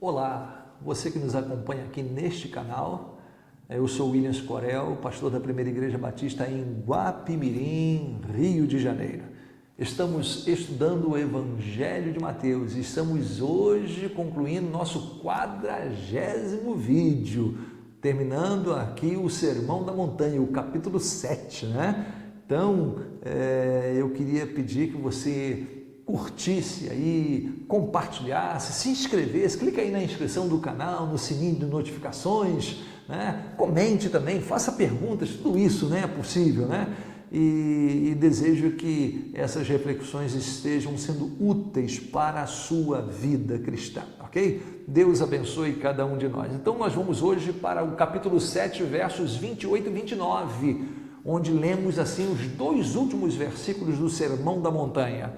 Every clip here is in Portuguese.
Olá, você que nos acompanha aqui neste canal, eu sou William Scorel, pastor da Primeira Igreja Batista em Guapimirim, Rio de Janeiro. Estamos estudando o Evangelho de Mateus e estamos hoje concluindo nosso 40º vídeo, terminando aqui o Sermão da Montanha, o capítulo 7, né? Então, eu queria pedir que você curtisse aí, compartilhasse, se inscrevesse, clica aí na inscrição do canal, no sininho de notificações, né? Comente também, faça perguntas, tudo isso, né, é possível, né? E desejo que essas reflexões estejam sendo úteis para a sua vida cristã, ok? Deus abençoe cada um de nós. Então nós vamos hoje para o capítulo 7, versos 28 e 29, onde lemos assim os dois últimos versículos do Sermão da Montanha.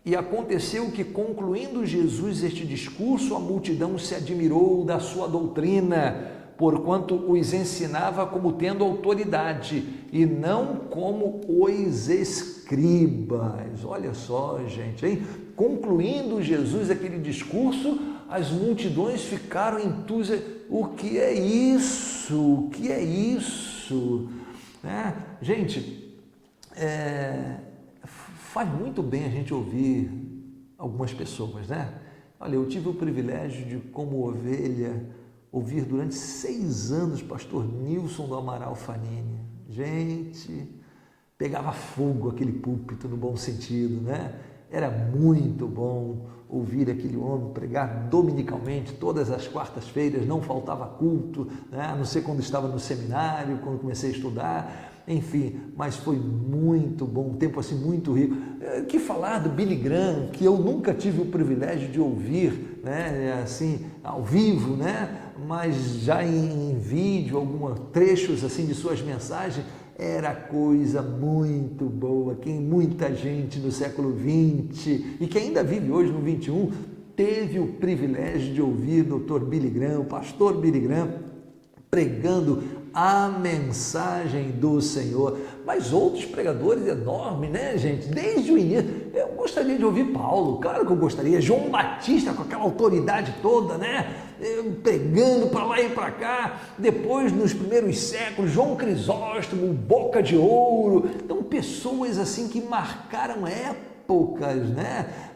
E aconteceu que, concluindo Jesus este discurso, a multidão se admirou da sua doutrina, porquanto os ensinava como tendo autoridade, e não como os escribas. Olha só, gente, hein? Concluindo Jesus aquele discurso, as multidões ficaram entusiasmadas. O que é isso? O que é isso? Gente, faz muito bem a gente ouvir algumas pessoas, né? Olha, eu tive o privilégio de, como ovelha, ouvir durante 6 anos pastor Nilson do Amaral Fanini. Gente, pegava fogo aquele púlpito no bom sentido, né? Era muito bom ouvir aquele homem pregar dominicalmente, todas as quartas-feiras, não faltava culto, né? A não ser quando estava no seminário, quando comecei a estudar. Enfim, mas foi muito bom, um tempo assim muito rico. Que falar do Billy Graham, que eu nunca tive o privilégio de ouvir, né, assim, ao vivo, né, mas já em vídeo, alguns trechos assim de suas mensagens, era coisa muito boa, que muita gente no século XX e que ainda vive hoje no XXI, teve o privilégio de ouvir o Dr. Billy Graham, o pastor Billy Graham, pregando a mensagem do Senhor. Mas outros pregadores enormes, né, gente? Desde o início, eu gostaria de ouvir Paulo, claro que eu gostaria, João Batista com aquela autoridade toda, né? Pregando para lá e para cá. Depois, nos primeiros séculos, João Crisóstomo, Boca de Ouro. Então, pessoas assim que marcaram épocas, né?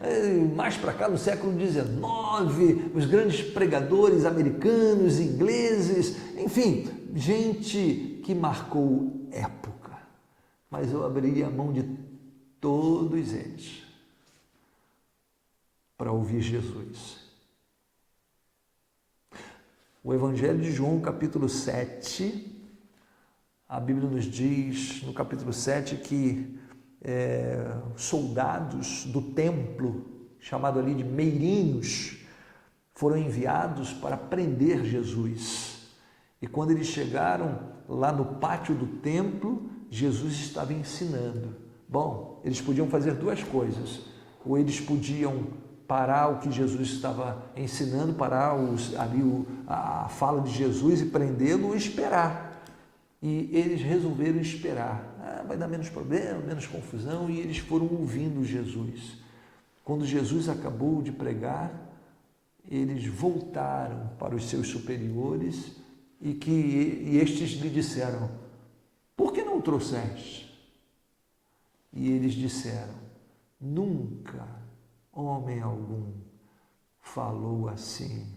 Mais para cá, no século XIX, os grandes pregadores americanos, ingleses, enfim, gente que marcou época. Mas eu abriria a mão de todos eles para ouvir Jesus. O Evangelho de João, capítulo 7, a Bíblia nos diz no capítulo 7 que soldados do templo, chamado ali de meirinhos, foram enviados para prender Jesus. E quando eles chegaram lá no pátio do templo, Jesus estava ensinando. Bom, eles podiam fazer 2 coisas. Ou eles podiam parar o que Jesus estava ensinando, parar a fala de Jesus e prendê-lo ou esperar. E eles resolveram esperar. Vai dar menos problema, menos confusão, e eles foram ouvindo Jesus. Quando Jesus acabou de pregar, eles voltaram para os seus superiores e estes lhe disseram: por que não o trouxeste? E eles disseram: nunca homem algum falou assim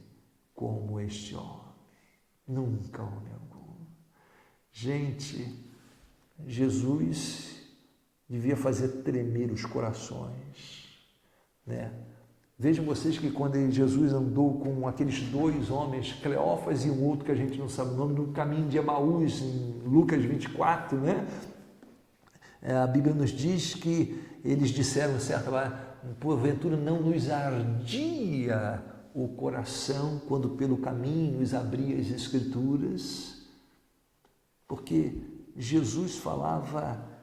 como este homem. Nunca homem algum. Gente, Jesus devia fazer tremer os corações, né? Vejam vocês que quando Jesus andou com aqueles 2 homens, Cleófas e um outro que a gente não sabe o nome, no caminho de Emaús, em Lucas 24, né? A Bíblia nos diz que eles disseram certo lá: porventura não nos ardia o coração quando pelo caminho nos abria as Escrituras? Porque Jesus falava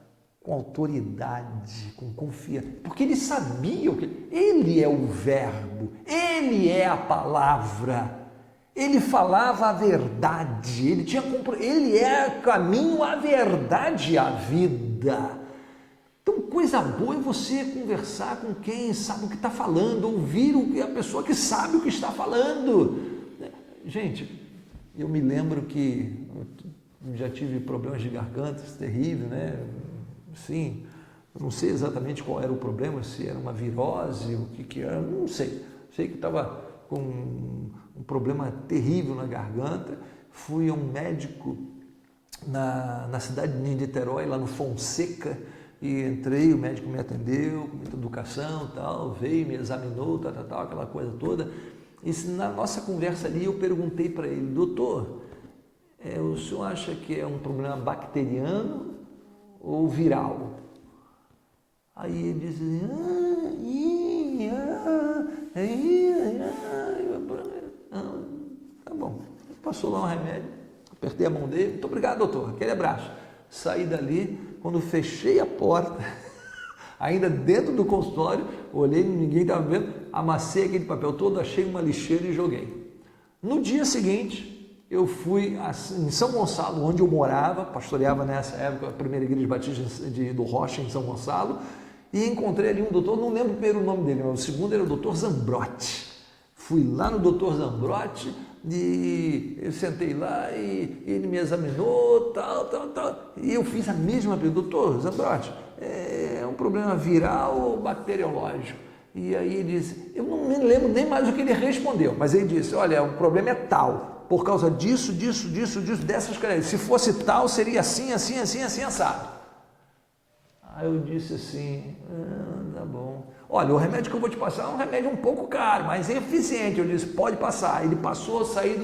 com autoridade, com confiança, porque ele sabia que ele é o verbo, ele é a palavra, ele falava a verdade, ele é o caminho, a verdade e a vida. Então, coisa boa é você conversar com quem sabe o que está falando, ouvir a pessoa que sabe o que está falando. Gente, eu me lembro que eu já tive problemas de garganta terríveis, né? Sim, eu não sei exatamente qual era o problema, se era uma virose, o que era, não sei. Sei que estava com um problema terrível na garganta. Fui a um médico na cidade de Niterói, lá no Fonseca, e entrei, o médico me atendeu com muita educação, tal, veio, me examinou, tal, aquela coisa toda. E na nossa conversa ali eu perguntei para ele: doutor, o senhor acha que é um problema bacteriano ou viral? Aí ele disse: tá bom. Passou lá um remédio, apertei a mão dele: muito obrigado, doutor, aquele abraço. Saí dali, quando fechei a porta, ainda dentro do consultório, olhei, ninguém estava vendo, amassei aquele papel todo, achei uma lixeira e joguei. No dia seguinte, eu fui em São Gonçalo, onde eu morava, pastoreava nessa época a primeira igreja batista do Rocha, em São Gonçalo, e encontrei ali um doutor, não lembro o primeiro nome dele, mas o segundo era o doutor Zambrotti. Fui lá no doutor Zambrotti e eu sentei lá e ele me examinou, tal. E eu fiz a mesma pergunta: doutor Zambrotti, é um problema viral ou bacteriológico? E aí ele disse, eu não me lembro nem mais o que ele respondeu, mas ele disse: olha, o problema é tal, por causa disso, dessas características. Se fosse tal, seria assim, assado. Aí eu disse assim: tá bom. Olha, o remédio que eu vou te passar é um remédio um pouco caro, mas é eficiente. Eu disse: pode passar. Ele passou, saí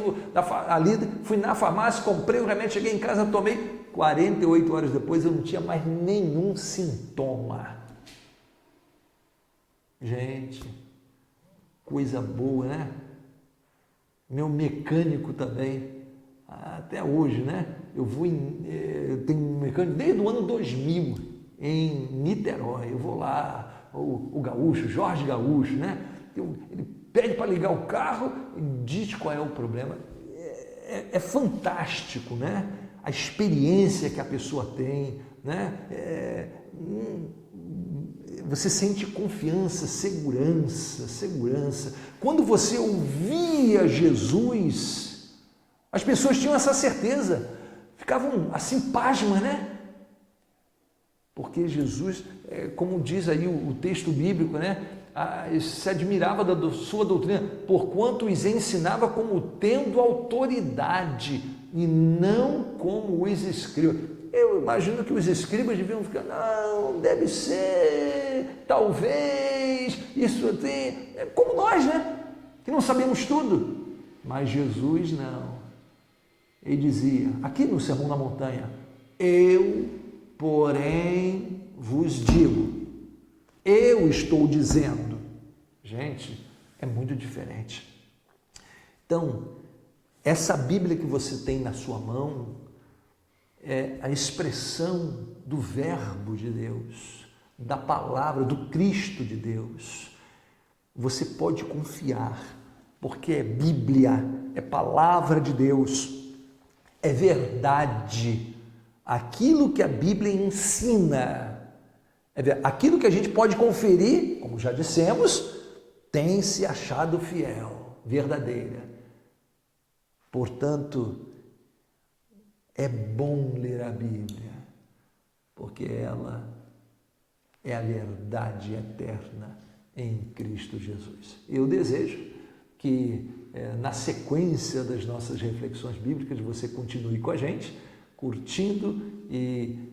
ali, fui na farmácia, comprei o remédio, cheguei em casa, tomei. 48 horas depois eu não tinha mais nenhum sintoma. Gente, coisa boa, né? Meu mecânico também, até hoje, né? Eu tenho um mecânico desde o ano 2000 em Niterói. Eu vou lá, o Gaúcho, Jorge Gaúcho, né? Ele pede para ligar o carro e diz qual é o problema. É fantástico, né? A experiência que a pessoa tem, né? Você sente confiança, segurança. Quando você ouvia Jesus, as pessoas tinham essa certeza, ficavam assim pasmas, né? Porque Jesus, como diz aí o texto bíblico, né? Se admirava da sua doutrina, porquanto os ensinava como tendo autoridade e não como os escribas. Eu imagino que os escribas deviam ficar: não, deve ser, talvez, isso assim, como nós, né? Que não sabemos tudo. Mas Jesus não. Ele dizia, aqui no Sermão da Montanha: eu, porém, vos digo, eu estou dizendo. Gente, é muito diferente. Então, essa Bíblia que você tem na sua mão é a expressão do Verbo de Deus, da palavra, do Cristo de Deus. Você pode confiar, porque é Bíblia, é palavra de Deus, é verdade. Aquilo que a Bíblia ensina, aquilo que a gente pode conferir, como já dissemos, tem se achado fiel, verdadeira. Portanto, é bom ler a Bíblia, porque ela é a verdade eterna em Cristo Jesus. Eu desejo que na sequência das nossas reflexões bíblicas você continue com a gente, curtindo e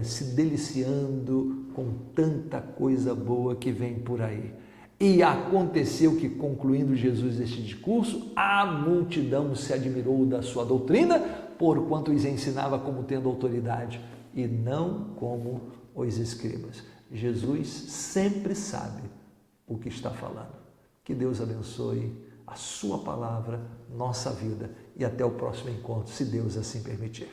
se deliciando com tanta coisa boa que vem por aí. E aconteceu que, concluindo Jesus este discurso, a multidão se admirou da sua doutrina, porquanto os ensinava como tendo autoridade e não como os escribas. Jesus sempre sabe o que está falando. Que Deus abençoe a sua palavra, nossa vida, e até o próximo encontro, se Deus assim permitir.